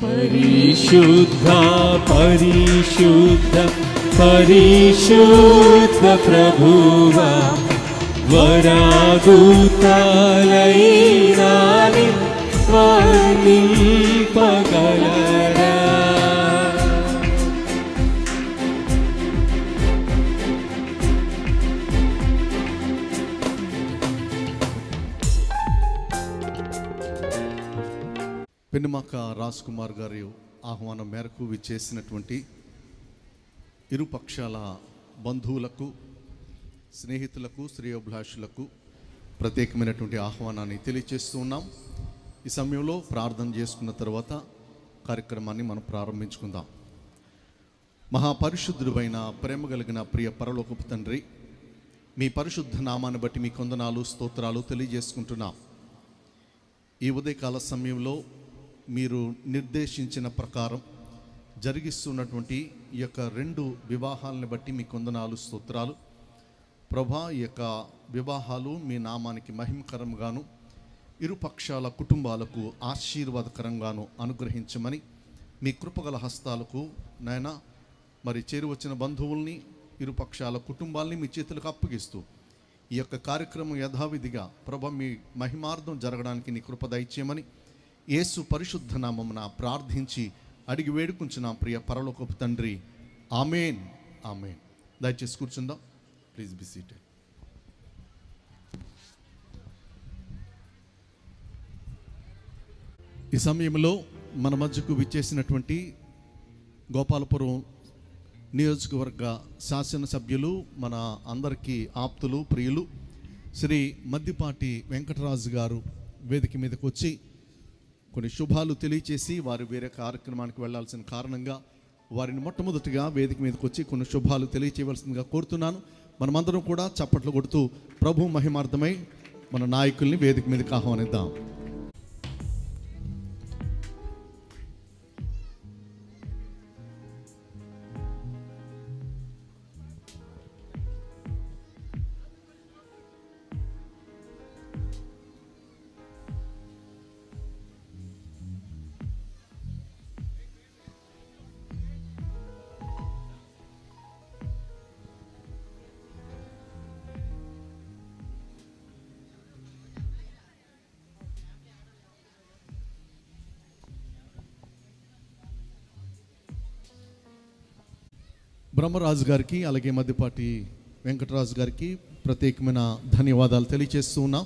పరిశుద్ధ పరిశుద్ధ పరిశుద్ధ ప్రభువా, వరాదుతాలైనాని వర్ణింపగలరా. పెనుమాక రాజ్ కుమార్ గారి ఆహ్వానం మేరకు విచ్చేసినటువంటి ఇరు పక్షాల బంధువులకు, స్నేహితులకు, శ్రేయోభిలాషులకు ప్రత్యేకమైనటువంటి ఆహ్వానాన్ని తెలియజేస్తూ ఉన్నాం. ఈ సమయంలో ప్రార్థన చేసుకున్న తర్వాత కార్యక్రమాన్ని మనం ప్రారంభించుకుందాం. మహాపరిశుద్ధుడైన ప్రేమ కలిగిన ప్రియ పరలోకపు తండ్రి, మీ పరిశుద్ధ నామాన్ని బట్టి మీ కొందనాలు, స్తోత్రాలు తెలియజేసుకుంటున్నాం. ఈ ఉదయకాల సమయంలో మీరు నిర్దేశించిన ప్రకారం జరిగిస్తున్నటువంటి ఈ యొక్క 2 వివాహాలను బట్టి మీ కొందనాలు, స్తోత్రాలు. ప్రభా, ఈ యొక్క వివాహాలు మీ నామానికి మహిమకరంగాను, ఇరు పక్షాల కుటుంబాలకు ఆశీర్వాదకరంగాను అనుగ్రహించమని మీ కృపగల హస్తాలకు నాయన మరి చేరువచ్చిన బంధువుల్ని, ఇరు పక్షాల కుటుంబాల్ని మీ చేతులకు అప్పగిస్తూ ఈ యొక్క కార్యక్రమం యథావిధిగా ప్రభా మీ మహిమార్థం జరగడానికి నీ కృప దయచేయమని యేసు పరిశుద్ధ నామమున ప్రార్థించి అడిగి వేడుకుంటున్నాం ప్రియ పరలోకపు తండ్రి. ఆమేన్, ఆమేన్. దయచేసి కూర్చుందాం. Please be seated. ఈ సమయంలో మన మధ్యకు విచ్చేసినటువంటి గోపాలపురం నియోజకవర్గ శాసనసభ్యులు, మన అందరికీ ఆప్తులు, ప్రియులు శ్రీ మద్దిపాటి వెంకటరాజు గారు వేదిక మీదకు వచ్చి కొన్ని శుభాలు తెలియచేసి వారు వేరే కార్యక్రమానికి వెళ్లాల్సిన కారణంగా వారిని మొట్టమొదటిగా వేదిక మీదకి వచ్చి కొన్ని శుభాలు తెలియచేయవలసిందిగా కోరుతున్నాను. మనమందరం కూడా చప్పట్లు కొడుతూ ప్రభు మహిమార్థమై మన నాయకుల్ని వేదిక మీదకి ఆహ్వానిద్దాం. బ్రహ్మరాజు గారికి అలాగే మద్దిపాటి వెంకటరాజు గారికి ప్రత్యేకమైన ధన్యవాదాలు తెలియజేస్తూ ఉన్నాం.